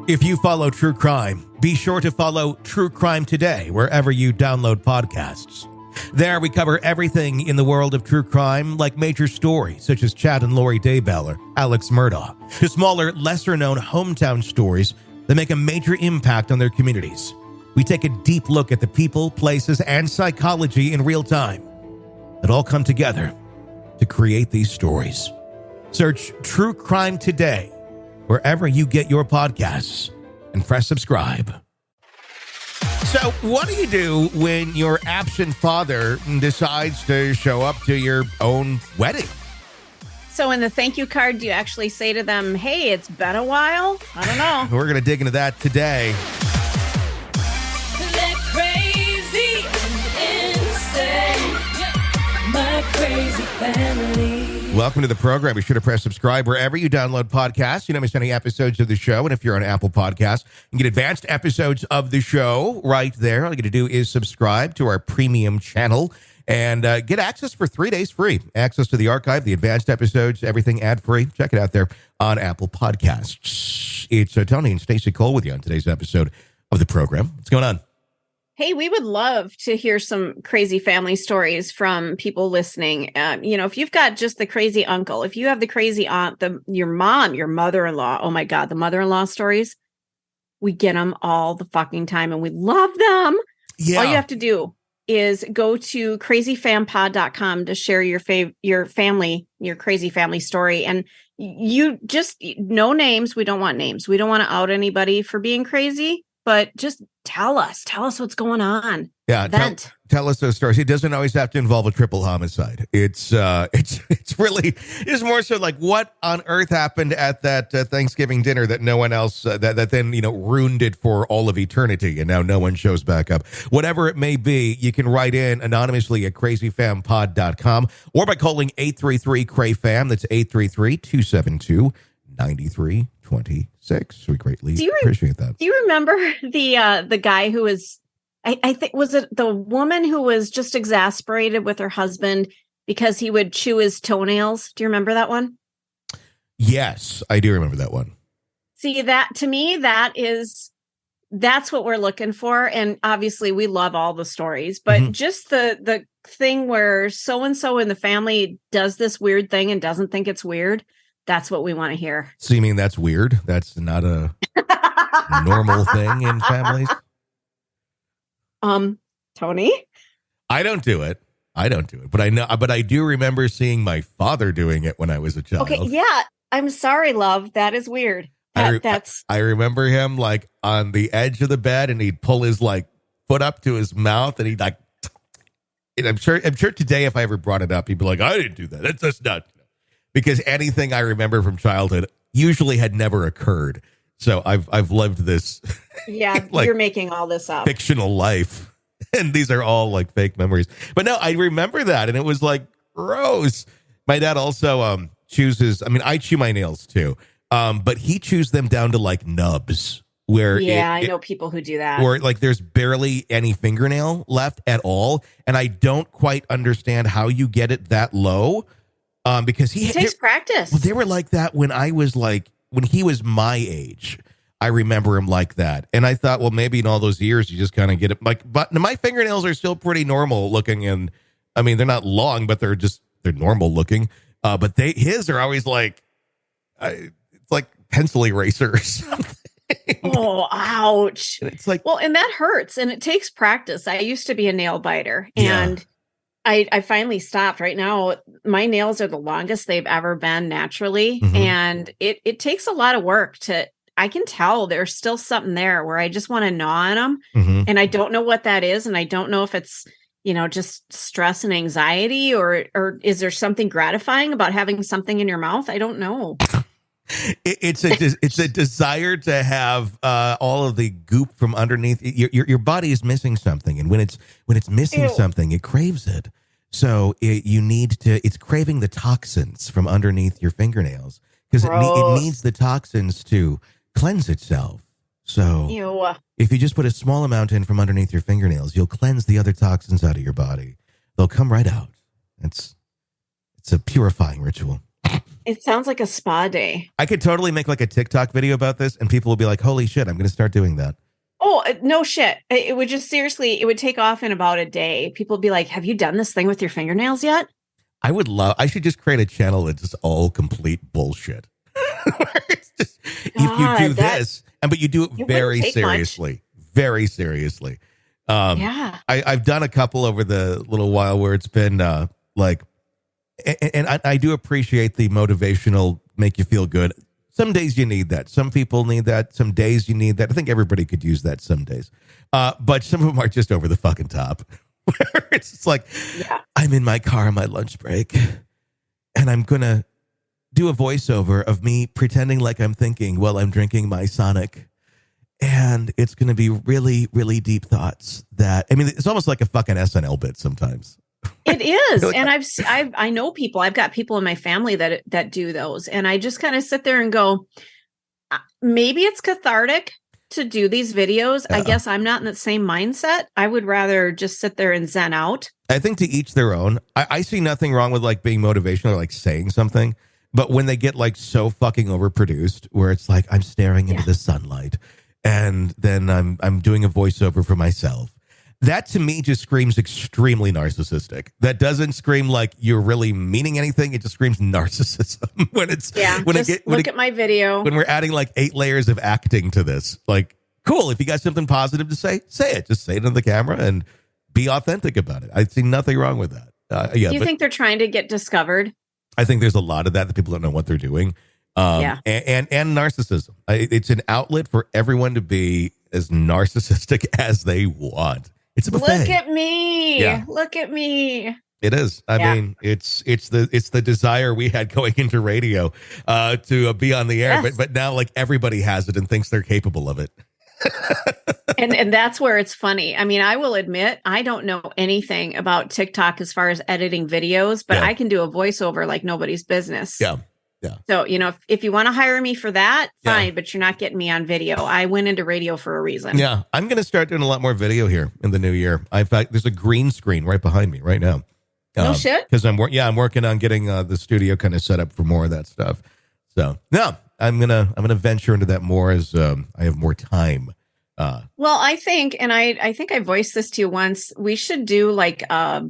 If you follow true crime, be sure to follow True Crime Today wherever you download podcasts. There we cover everything in the world of true crime, like major stories such as Chad and Lori Daybell or Alex Murdaugh, to smaller, lesser-known hometown stories that make a major impact on their communities. We take a deep look at the people, places, and psychology in real time that all come together to create these stories. Search True Crime Today wherever you get your podcasts and press subscribe. So what do you do when your absent father decides to show up to your own wedding? So in the thank you card, do you actually say to them, hey, it's been a while? I don't know. We're going to dig into that today. Crazy and insane, my crazy family. Welcome to the program. Be sure to press subscribe wherever you download podcasts. You don't miss any episodes of the show. And if you're on Apple Podcasts, you can get advanced episodes of the show right there. All you got to do is subscribe to our premium channel and get access for 3 days free. Access to the archive, the advanced episodes, everything ad-free. Check it out there on Apple Podcasts. It's Tony and Stacey Cole with you on today's episode of the program. What's going on? Hey, we would love to hear some crazy family stories from people listening. If you've got just the crazy uncle, if you have the crazy aunt, your mom, your mother-in-law, oh my God, the mother-in-law stories, we get them all the fucking time and we love them. Yeah. All you have to do is go to crazyfampod.com to share your crazy family story. And you just, no names. We don't want names. We don't want to out anybody for being crazy. But just tell us what's going on. Yeah, tell us those stories. It doesn't always have to involve a triple homicide. It's really more so like what on earth happened at that Thanksgiving dinner that no one else that then ruined it for all of eternity, and now no one shows back up. Whatever it may be, you can write in anonymously at crazyfampod.com or by calling 833-CRAY-FAM. That's 833-272-9326. We greatly appreciate that. Do you remember the guy who was, I think, was it the woman who was just exasperated with her husband because he would chew his toenails? Do you remember that one? Yes, I do remember that one. See, that to me, that's what we're looking for. And obviously we love all the stories, but just the thing where so-and-so in the family does this weird thing and doesn't think it's weird. That's what we want to hear. So you mean that's weird? That's not a normal thing in families? Tony? I don't do it. But I do remember seeing my father doing it when I was a child. Okay, yeah. I'm sorry, love. That is weird. I remember him like on the edge of the bed and he'd pull his foot up to his mouth and he'd and I'm sure today if I ever brought it up, he'd be like, I didn't do that. That's just not. Because anything I remember from childhood usually had never occurred. So I've lived this. Yeah, you're making all this up. Fictional life. And these are all fake memories. But no, I remember that. And it was gross. My dad also chooses. I mean, I chew my nails too. But he chews them down to nubs. Where I know people who do that. Where there's barely any fingernail left at all. And I don't quite understand how you get it that low. Because it takes practice. Well, they were like that when I was when he was my age. I remember him like that. And I thought, well, maybe in all those years, you just kind of get it. But my fingernails are still pretty normal looking. And I mean, they're not long, but they're normal looking. But his are always it's like pencil eraser or something. Oh, ouch. And it's well, and that hurts. And it takes practice. I used to be a nail biter and I finally stopped. Right now, my nails are the longest they've ever been naturally. And it takes a lot of work I can tell there's still something there where I just want to gnaw on them. And I don't know what that is. And I don't know if it's, just stress and anxiety or is there something gratifying about having something in your mouth? I don't know. It's a desire to have all of the goop from underneath. Your body is missing something, and when it's missing something, it craves it. So it's craving the toxins from underneath your fingernails because it needs the toxins to cleanse itself. So if you just put a small amount in from underneath your fingernails, you'll cleanse the other toxins out of your body. They'll come right out. It's a purifying ritual. It sounds like a spa day. I could totally make like a TikTok video about this and people will be like, holy shit, I'm going to start doing that. Oh, no shit. It would just seriously, it would take off in about a day. People would be like, have you done this thing with your fingernails yet? I should just create a channel that's just all complete bullshit. It's just, if you do this, but you do it very seriously, very seriously. Yeah. I've done a couple over the little while where it's been like, and I do appreciate the motivational, make you feel good. Some days you need that. Some people need that. Some days you need that. I think everybody could use that some days. But some of them are just over the fucking top. Where it's just like, I'm in my car on my lunch break and I'm going to do a voiceover of me pretending like I'm thinking while I'm drinking my Sonic. And it's going to be really, really deep thoughts that, I mean, it's almost like a fucking SNL bit sometimes. It is. And I know people, I've got people in my family that do those. And I just kind of sit there and go, maybe it's cathartic to do these videos. I guess I'm not in the same mindset. I would rather just sit there and zen out. I think to each their own. I see nothing wrong with like being motivational or like saying something. But when they get like so fucking overproduced where it's like, I'm staring into the sunlight and then I'm doing a voiceover for myself. That to me just screams extremely narcissistic. That doesn't scream like you're really meaning anything. It just screams narcissism look at my video. When we're adding like 8 layers of acting to this, like, cool. If you got something positive to say it. Just say it on the camera and be authentic about it. I see nothing wrong with that. Do you think they're trying to get discovered? I think there's a lot of that people don't know what they're doing. And narcissism. It's an outlet for everyone to be as narcissistic as they want. It's a buffet. Look at me. Yeah. Look at me. It is. I mean, it's the desire we had going into radio to be on the air, but now like everybody has it and thinks they're capable of it. and that's where it's funny. I mean, I will admit I don't know anything about TikTok as far as editing videos, but I can do a voiceover like nobody's business. Yeah. Yeah. So, if you want to hire me for that, fine, but you're not getting me on video. I went into radio for a reason. Yeah. I'm going to start doing a lot more video here in the new year. In fact, there's a green screen right behind me right now. No shit. Because I'm working on getting the studio kind of set up for more of that stuff. So no, I'm gonna venture into that more as I have more time. Well, I think, and I think I voiced this to you once. We should do like a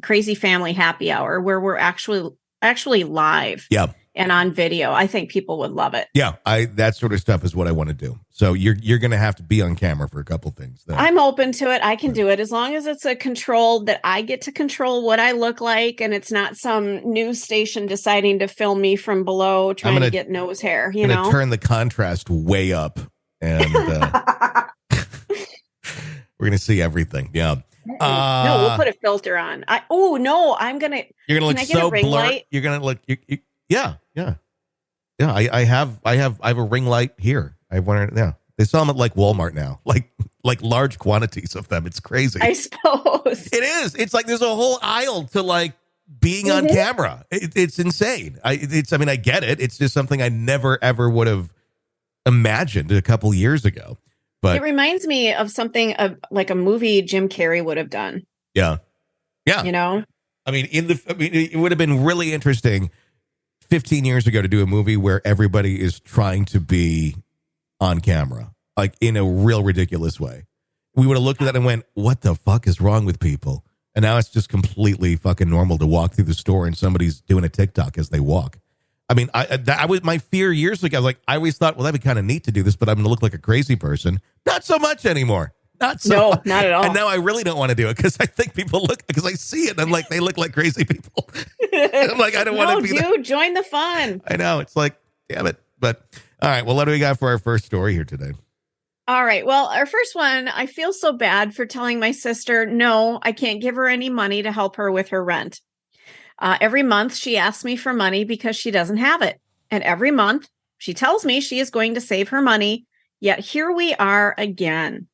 crazy family happy hour where we're actually live. Yeah. And on video. I think people would love it. Yeah, that sort of stuff is what I want to do. So you're going to have to be on camera for a couple things. I'm open to it. I can do it as long as it's a control that I get to control what I look like, and it's not some news station deciding to film me from below trying to get nose hair. I'm going to turn the contrast way up, and we're going to see everything. Yeah. No, we'll put a filter on. You're going to look so blurry. You're going to look. Yeah. I have a ring light here. I wanted. Yeah, they sell them at like Walmart now, like large quantities of them. It's crazy. I suppose it is. It's like there's a whole aisle to like being on camera. It's insane. I get it. It's just something I never ever would have imagined a couple years ago. But it reminds me of something like a movie Jim Carrey would have done. Yeah. I mean, it would have been really interesting 15 years ago to do a movie where everybody is trying to be on camera, like in a real ridiculous way. We would have looked at that and went, what the fuck is wrong with people? And now it's just completely fucking normal to walk through the store and somebody's doing a TikTok as they walk. I mean, I was my fear years ago. I always thought, well, that'd be kind of neat to do this, but I'm going to look like a crazy person. Not so much anymore. Not not at all. And now I really don't want to do it because I think people because I see it and I'm like, they look like crazy people. I'm like, I don't want to be dude, join the fun. I know. It's like, damn it. But all right. Well, what do we got for our first story here today? All right. Well, our first one, I feel so bad for telling my sister, no, I can't give her any money to help her with her rent. Every month she asks me for money because she doesn't have it. And every month she tells me she is going to save her money. Yet here we are again.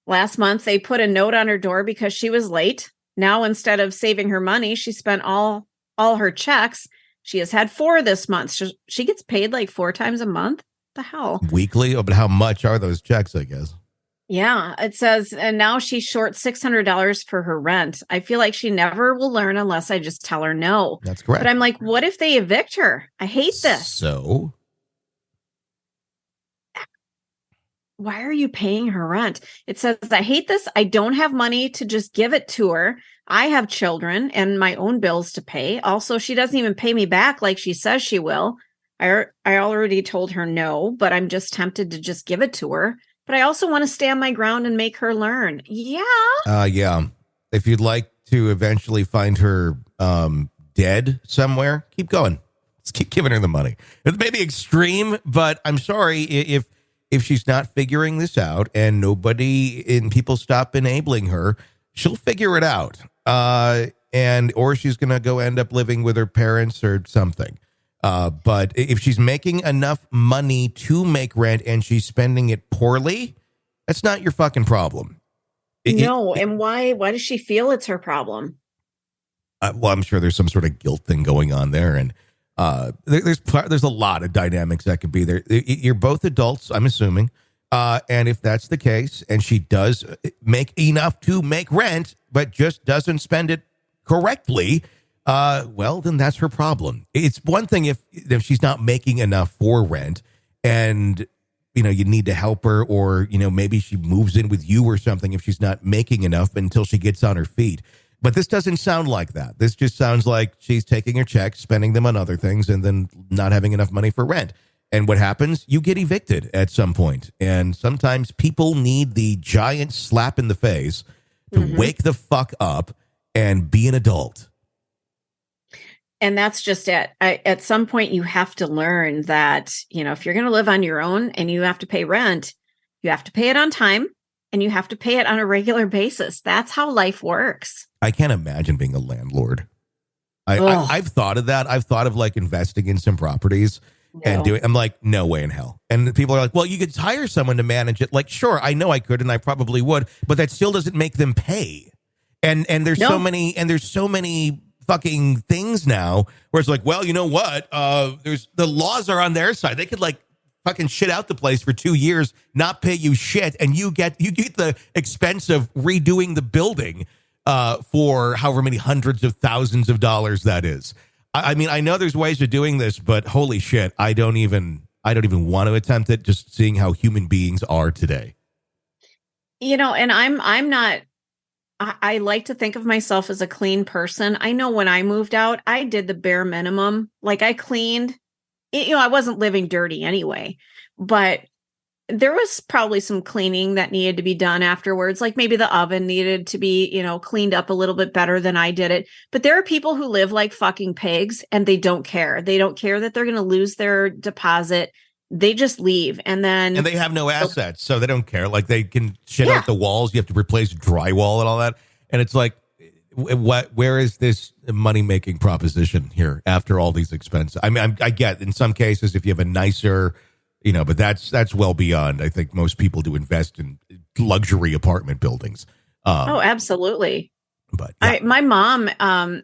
Last month, they put a note on her door because she was late. Now, instead of saving her money, she spent all her checks. She has had 4 this month. She gets paid like 4 times a month. What the hell? Weekly? Oh, but how much are those checks, I guess? Yeah, it says, and now she's short $600 for her rent. I feel like she never will learn unless I just tell her no. That's correct. But I'm like, what if they evict her? I hate this. So why are you paying her rent? It says, I hate this. I don't have money to just give it to her. I have children and my own bills to pay. Also, she doesn't even pay me back like she says she will. I already told her no, but I'm just tempted to just give it to her. But I also want to stand my ground and make her learn. Yeah. Yeah. If you'd like to eventually find her dead somewhere, keep going. Let's keep giving her the money. It may be extreme, but I'm sorry if she's not figuring this out and people stop enabling her, she'll figure it out. Or she's going to go end up living with her parents or something. But if she's making enough money to make rent and she's spending it poorly, that's not your fucking problem. And why does she feel it's her problem? Well, I'm sure there's some sort of guilt thing going on there. And there's a lot of dynamics that could be there. You're both adults, I'm assuming. And if that's the case, and she does make enough to make rent, but just doesn't spend it correctly, well, then that's her problem. It's one thing if she's not making enough for rent and, you need to help her, or, maybe she moves in with you or something if she's not making enough until she gets on her feet. But this doesn't sound like that. This just sounds like she's taking her checks, spending them on other things, and then not having enough money for rent. And what happens? You get evicted at some point. And sometimes people need the giant slap in the face to wake the fuck up and be an adult. And that's just it. At some point, you have to learn that, if you're going to live on your own and you have to pay rent, you have to pay it on time and you have to pay it on a regular basis. That's how life works. I can't imagine being a landlord. I've thought of that. I've thought of like investing in some properties and doing. I'm like, no way in hell. And people are like, well, you could hire someone to manage it. Like, sure, I know I could, and I probably would, but that still doesn't make them pay. And there's so many fucking things now where it's like, well, you know what? There's the laws are on their side. They could like fucking shit out the place for 2 years, not pay you shit, and you get the expense of redoing the building for however many hundreds of thousands of dollars that is. I mean, I know there's ways of doing this, but holy shit, I don't even want to attempt it, just seeing how human beings are today. And I'm not. I like to think of myself as a clean person. I know when I moved out, I did the bare minimum. Like I cleaned, I wasn't living dirty anyway, but there was probably some cleaning that needed to be done afterwards. Like maybe the oven needed to be, cleaned up a little bit better than I did it. But there are people who live like fucking pigs and they don't care. They don't care that they're going to lose their deposit. They just leave. And they have no assets, so they don't care. Like they can shit out the walls. You have to replace drywall and all that. And it's like, where is this money-making proposition here after all these expenses? I mean, I get in some cases if you have a nicer, but that's well beyond. I think most people do invest in luxury apartment buildings. Absolutely. But yeah. My mom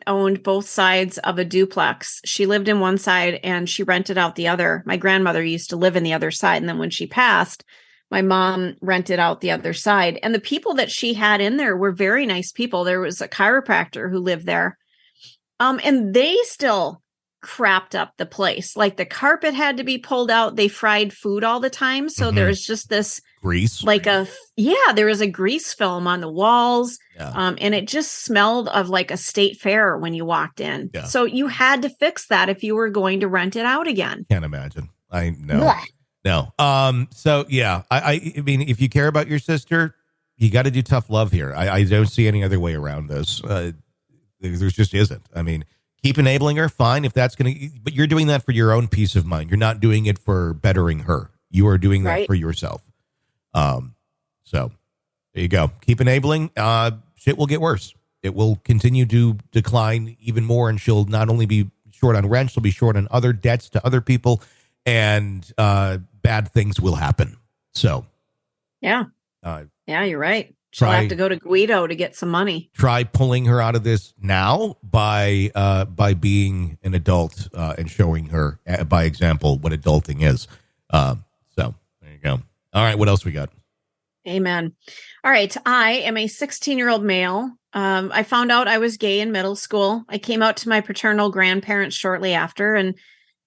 owned both sides of a duplex. She lived in one side and she rented out the other. My grandmother used to live in the other side. And then when she passed, my mom rented out the other side. And the people that she had in there were very nice people. There was a chiropractor who lived there. And they still crapped up the place. Like the carpet had to be pulled out. They fried food all the time. So there was just this grease, there was a grease film on the walls. Yeah. And it just smelled of like a state fair when you walked in. Yeah. So you had to fix that if you were going to rent it out again. Can't imagine. I know. No. So yeah, I mean, if you care about your sister, you got to do tough love here. I don't see any other way around this. There just isn't. I mean, keep enabling her, fine, if that's going to, but you're doing that for your own peace of mind. You're not doing it for bettering her. You are doing that for yourself. So there you go. Keep enabling. Shit will get worse. It will continue to decline even more, and she'll not only be short on rent, she'll be short on other debts to other people, and bad things will happen. So, yeah, you're right. She'll have to go to Guido to get some money. Try pulling her out of this now by being an adult and showing her by example what adulting is. So there you go. All right, what else we got? Amen. All right. I am a 16-year-old male. I found out I was gay in middle school. I came out to my paternal grandparents shortly after, and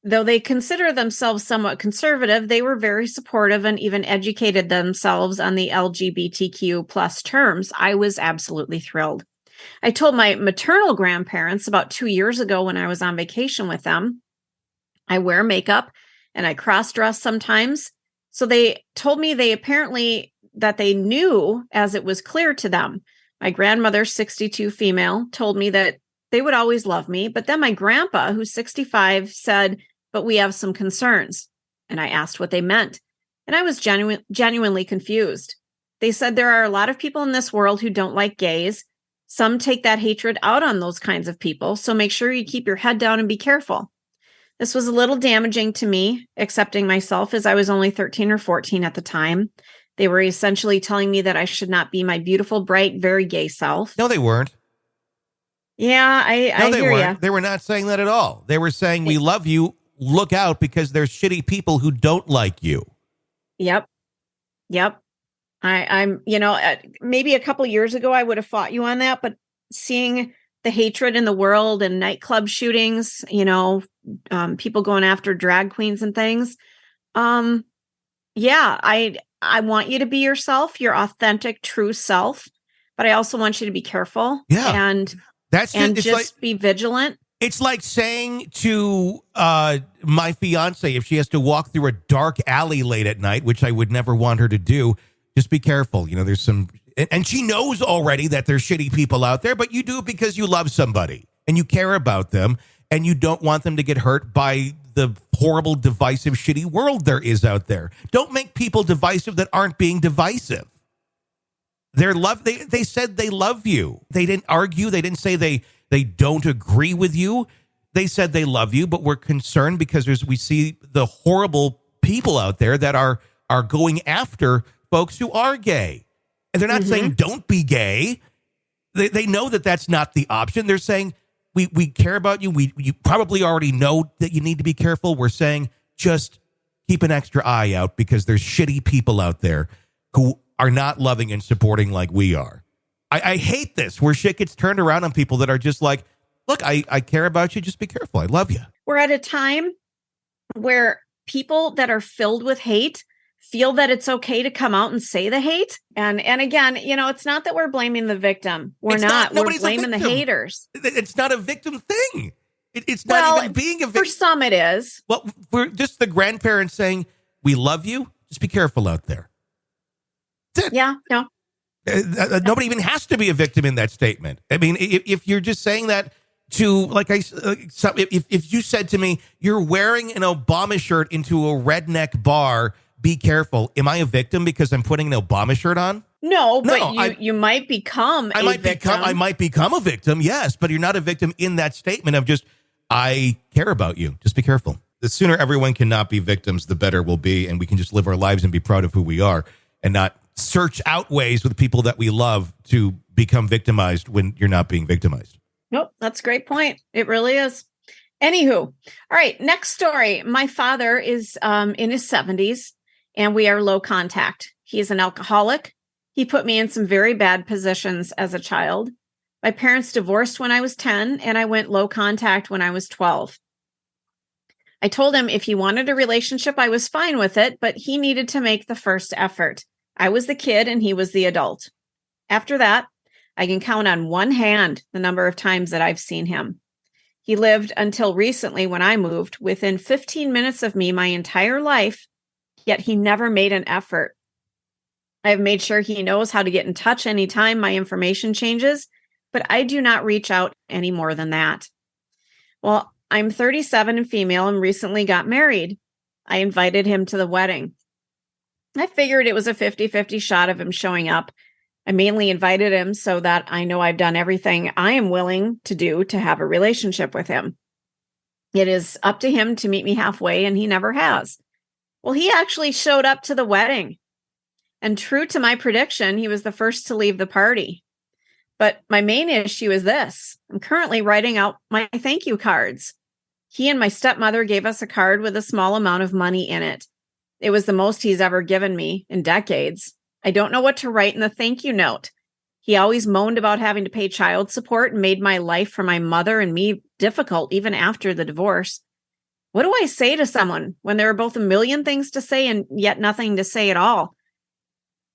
though they consider themselves somewhat conservative, they were very supportive and even educated themselves on the LGBTQ plus terms. I was absolutely thrilled. I told my maternal grandparents about 2 years ago when I was on vacation with them. I wear makeup and I cross-dress sometimes. So they told me that they knew as it was clear to them. My grandmother, 62 female, told me that they would always love me. But then my grandpa, who's 65, said, but we have some concerns. And I asked what they meant. And I was genuinely confused. They said there are a lot of people in this world who don't like gays. Some take that hatred out on those kinds of people. So make sure you keep your head down and be careful. This was a little damaging to me, accepting myself as I was only 13 or 14 at the time. They were essentially telling me that I should not be my beautiful, bright, very gay self. No, they weren't. Yeah, I they hear weren't. you. They were not saying that at all. They were saying, we love you. Look out, because there's shitty people who don't like you. Yep. I'm, maybe a couple years ago, I would have fought you on that, but seeing the hatred in the world and nightclub shootings, people going after drag queens and things. I want you to be yourself, your authentic, true self, but I also want you to be careful. Yeah. And just be vigilant. It's like saying to my fiance, if she has to walk through a dark alley late at night, which I would never want her to do, just be careful. There's some, and she knows already that there's shitty people out there, but you do it because you love somebody and you care about them and you don't want them to get hurt by the horrible, divisive, shitty world there is out there. Don't make people divisive that aren't being divisive. They said they love you. They didn't argue. They didn't say they don't agree with you. They said they love you, but we're concerned because we see the horrible people out there that are going after folks who are gay. And they're not saying don't be gay. They know that that's not the option. They're saying we care about you. You probably already know that you need to be careful. We're saying just keep an extra eye out because there's shitty people out there who are not loving and supporting like we are. I hate this, where shit gets turned around on people that are just like, look, I care about you. Just be careful. I love you. We're at a time where people that are filled with hate feel that it's okay to come out and say the hate. And again, it's not that we're blaming the victim. We're blaming the haters. It's not a victim thing. It's not even being a victim. For some it is. Well, we're just the grandparents saying, we love you. Just be careful out there. That's it. Yeah, no. Nobody even has to be a victim in that statement. I mean, if you're just saying that to, if you said to me, you're wearing an Obama shirt into a redneck bar, be careful. Am I a victim because I'm putting an Obama shirt on? No, but you might become a victim. I might become a victim, yes, but you're not a victim in that statement of just, I care about you. Just be careful. The sooner everyone can not be victims, the better we'll be, and we can just live our lives and be proud of who we are and not search out ways with people that we love to become victimized when you're not being victimized. Nope, that's a great point. It really is. Anywho, all right, next story. My father is in his 70s, and we are low contact. He is an alcoholic. He put me in some very bad positions as a child. My parents divorced when I was 10, and I went low contact when I was 12. I told him if he wanted a relationship, I was fine with it, but he needed to make the first effort. I was the kid and he was the adult. After that, I can count on one hand the number of times that I've seen him. He lived until recently when I moved within 15 minutes of me my entire life, yet he never made an effort. I have made sure he knows how to get in touch anytime my information changes, but I do not reach out any more than that. Well, I'm 37 and female and recently got married. I invited him to the wedding. I figured it was a 50-50 shot of him showing up. I mainly invited him so that I know I've done everything I am willing to do to have a relationship with him. It is up to him to meet me halfway, and he never has. Well, he actually showed up to the wedding. And true to my prediction, he was the first to leave the party. But my main issue is this. I'm currently writing out my thank you cards. He and my stepmother gave us a card with a small amount of money in it. It was the most he's ever given me in decades. I don't know what to write in the thank you note. He always moaned about having to pay child support and made my life for my mother and me difficult even after the divorce. What do I say to someone when there are both a million things to say and yet nothing to say at all?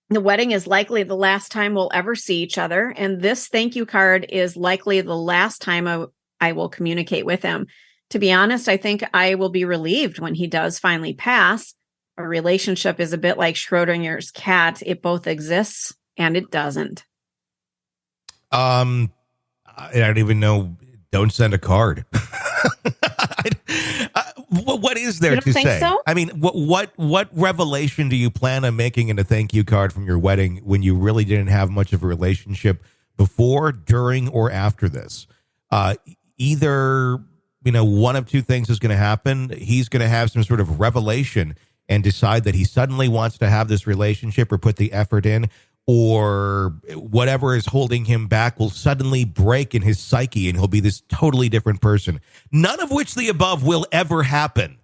The wedding is likely the last time we'll ever see each other, and this thank you card is likely the last time I will communicate with him. To be honest, I think I will be relieved when he does finally pass. A relationship is a bit like Schrodinger's cat. It both exists and it doesn't. I don't even know. Don't send a card. What is there to say? So? I mean, what revelation do you plan on making in a thank you card from your wedding when you really didn't have much of a relationship before, during, or after this? Either, one of two things is going to happen. He's going to have some sort of revelation and decide that he suddenly wants to have this relationship or put the effort in, or whatever is holding him back will suddenly break in his psyche and he'll be this totally different person. None of which the above will ever happen.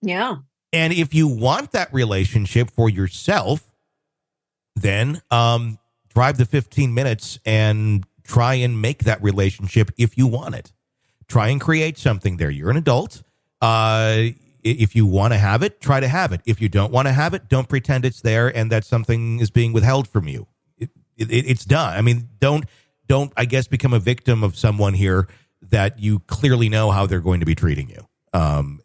Yeah. And if you want that relationship for yourself, then drive the 15 minutes and try and make that relationship if you want it. Try and create something there. You're an adult. If you want to have it, try to have it. If you don't want to have it, don't pretend it's there and that something is being withheld from you. It's done. I mean, don't, I guess, become a victim of someone here that you clearly know how they're going to be treating you.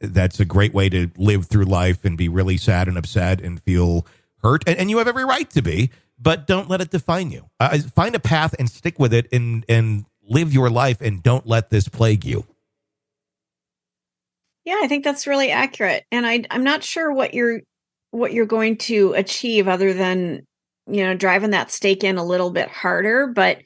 That's a great way to live through life and be really sad and upset and feel hurt. And you have every right to be, but don't let it define you. Find a path and stick with it and live your life and don't let this plague you. Yeah, I think that's really accurate. And I'm not sure what you're going to achieve other than, driving that stake in a little bit harder. But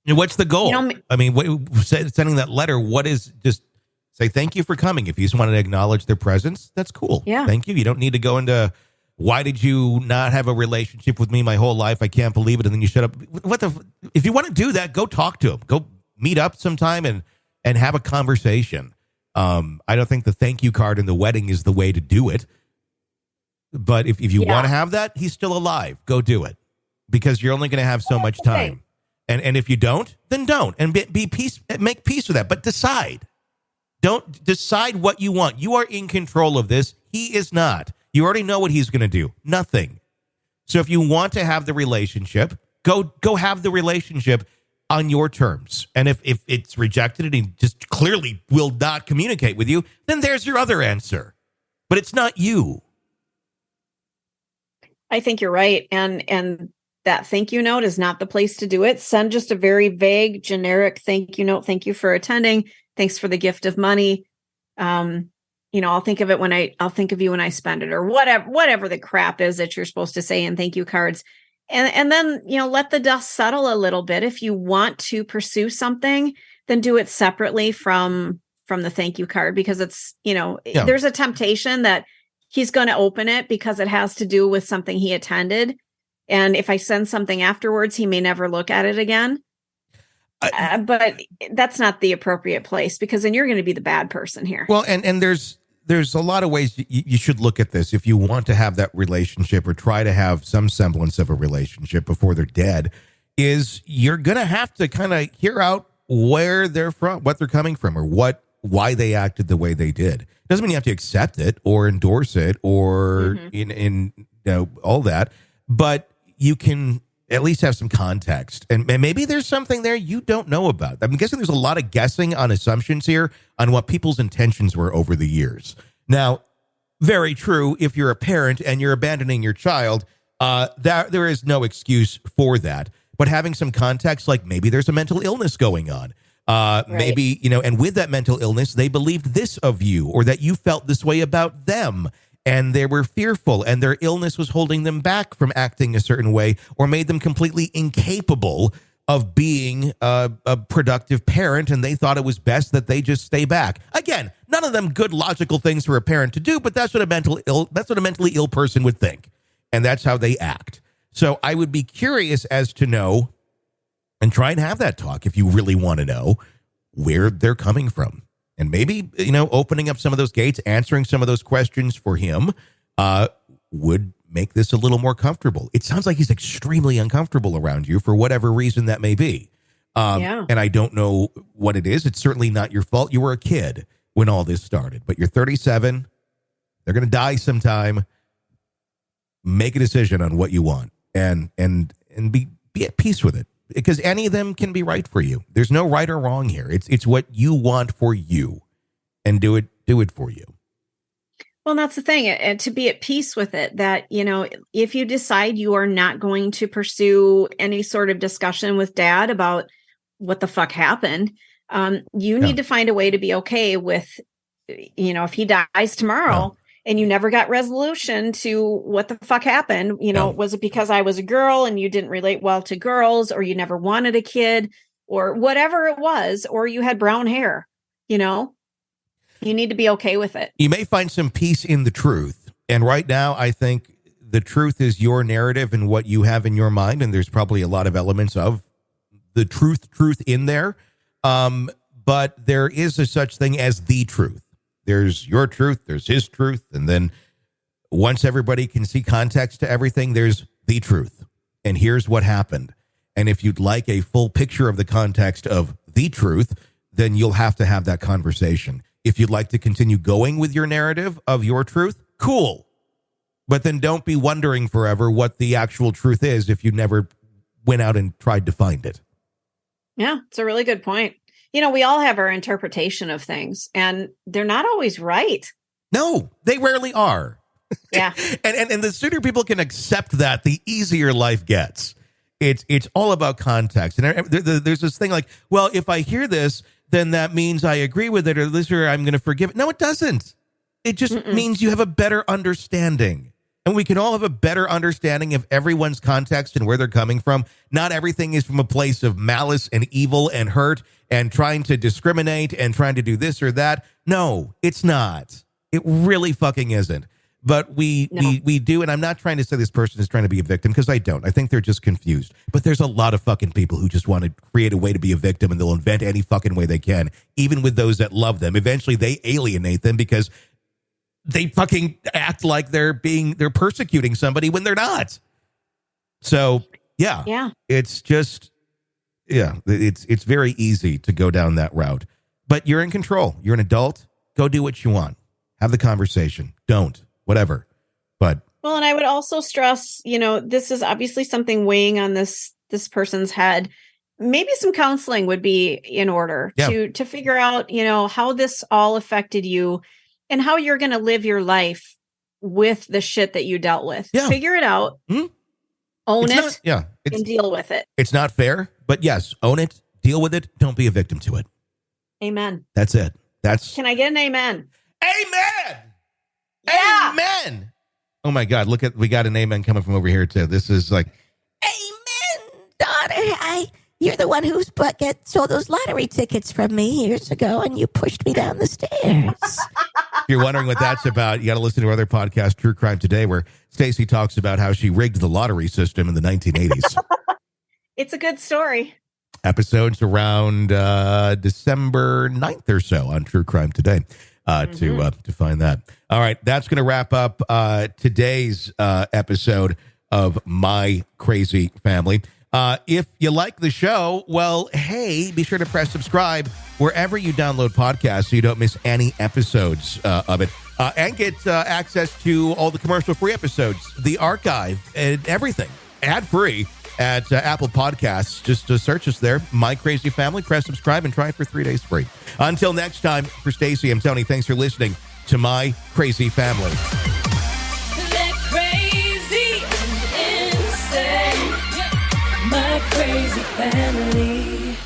what's the goal? I mean, sending that letter, what is, just say thank you for coming. If you just want to acknowledge their presence, that's cool. Yeah. Thank you. You don't need to go into, why did you not have a relationship with me my whole life? I can't believe it. And then you shut up. If you want to do that, go talk to him. Go meet up sometime and have a conversation. I don't think the thank you card in the wedding is the way to do it. But if you want to have that, he's still alive. Go do it, because you're only going to have so much time. And if you don't, then don't. And make peace with that. But decide. Don't decide what you want. You are in control of this. He is not. You already know what he's going to do. Nothing. So if you want to have the relationship, go have the relationship on your terms. And if it's rejected and he just clearly will not communicate with you, then there's your other answer. But it's not you. I think you're right. And that thank you note is not the place to do it. Send just a very vague, generic thank you note. Thank you for attending. Thanks for the gift of money. I'll think of it I'll think of you when I spend it, or whatever the crap is that you're supposed to say in thank you cards. And then, let the dust settle a little bit. If you want to pursue something, then do it separately from the thank you card, because it's, there's a temptation that he's going to open it because it has to do with something he attended. And if I send something afterwards, he may never look at it again. But that's not the appropriate place, because then you're going to be the bad person here. Well, and there's a lot of ways you should look at this. If you want to have that relationship or try to have some semblance of a relationship before they're dead, is you're going to have to kind of hear out where they're from, what they're coming from, or why they acted the way they did. Doesn't mean you have to accept it or endorse it or all that, but you can at least have some context. And maybe there's something there you don't know about. I'm guessing there's a lot of guessing on assumptions here on what people's intentions were over the years. Now, very true, if you're a parent and you're abandoning your child, there is no excuse for that. But having some context, like maybe there's a mental illness going on. Right. Maybe, and with that mental illness, they believed this of you, or that you felt this way about them. And they were fearful, and their illness was holding them back from acting a certain way, or made them completely incapable of being a productive parent, and they thought it was best that they just stay back. Again, none of them good logical things for a parent to do, but that's what a mentally ill person would think, and that's how they act. So I would be curious as to know, and try and have that talk if you really want to know where they're coming from. And maybe, opening up some of those gates, answering some of those questions for him would make this a little more comfortable. It sounds like he's extremely uncomfortable around you for whatever reason that may be. And I don't know what it is. It's certainly not your fault. You were a kid when all this started, but you're 37. They're going to die sometime. Make a decision on what you want and be at peace with it, because any of them can be right for you. There's no right or wrong here. It's what you want for you, and do it for you. Well, that's the thing, and to be at peace with it, that, if you decide you are not going to pursue any sort of discussion with dad about what the fuck happened, you need to find a way to be okay with, if he dies tomorrow and you never got resolution to what the fuck happened, was it because I was a girl and you didn't relate well to girls, or you never wanted a kid, or whatever it was, or you had brown hair, you need to be okay with it. You may find some peace in the truth. And right now, I think the truth is your narrative and what you have in your mind. And there's probably a lot of elements of the truth in there. But there is a such thing as the truth. There's your truth, there's his truth. And then once everybody can see context to everything, there's the truth. And here's what happened. And if you'd like a full picture of the context of the truth, then you'll have to have that conversation. If you'd like to continue going with your narrative of your truth, cool. But then don't be wondering forever what the actual truth is if you never went out and tried to find it. Yeah, it's a really good point. We all have our interpretation of things, and they're not always right. No, they rarely are. Yeah. and the sooner people can accept that, the easier life gets. It's all about context. And there's this thing like, well, if I hear this, then that means I agree with it, or I'm going to forgive it. No, it doesn't. It just means you have a better understanding. And we can all have a better understanding of everyone's context and where they're coming from. Not everything is from a place of malice and evil and hurt and trying to discriminate and trying to do this or that. No, it's not. It really fucking isn't. But we do, and I'm not trying to say this person is trying to be a victim, because I don't. I think they're just confused. But there's a lot of fucking people who just want to create a way to be a victim, and they'll invent any fucking way they can, even with those that love them. Eventually, they alienate them because they fucking act like they're persecuting somebody when they're not. So, yeah. It's just, it's very easy to go down that route. But you're in control. You're an adult. Go do what you want. Have the conversation. Don't. Whatever. But well, and I would also stress, this is obviously something weighing on this person's head. Maybe some counseling would be in order to figure out, how this all affected you and how you're going to live your life with the shit that you dealt with. Yeah. Figure it out. Own it. And deal with it. It's not fair, but yes, own it, deal with it. Don't be a victim to it. Amen. That's it. Can I get an amen? Amen. Yeah. Amen. Oh my God. We got an amen coming from over here too. This is like, amen, daughter. You're the one who sold those lottery tickets from me years ago, and you pushed me down the stairs. If you're wondering what that's about, you got to listen to our other podcast, True Crime Today, where Stacey talks about how she rigged the lottery system in the 1980s. It's a good story. Episodes around December 9th or so on True Crime Today. To find that. All right, that's going to wrap up today's episode of My Crazy Family. If you like the show, well, hey, be sure to press subscribe wherever you download podcasts so you don't miss any episodes of it. And get access to all the commercial-free episodes, the archive, and everything, ad-free at Apple Podcasts. Just search us there, My Crazy Family. Press subscribe and try it for 3 days free. Until next time, for Stacey, I'm Tony. Thanks for listening to My Crazy Family. They're crazy and insane. My crazy family.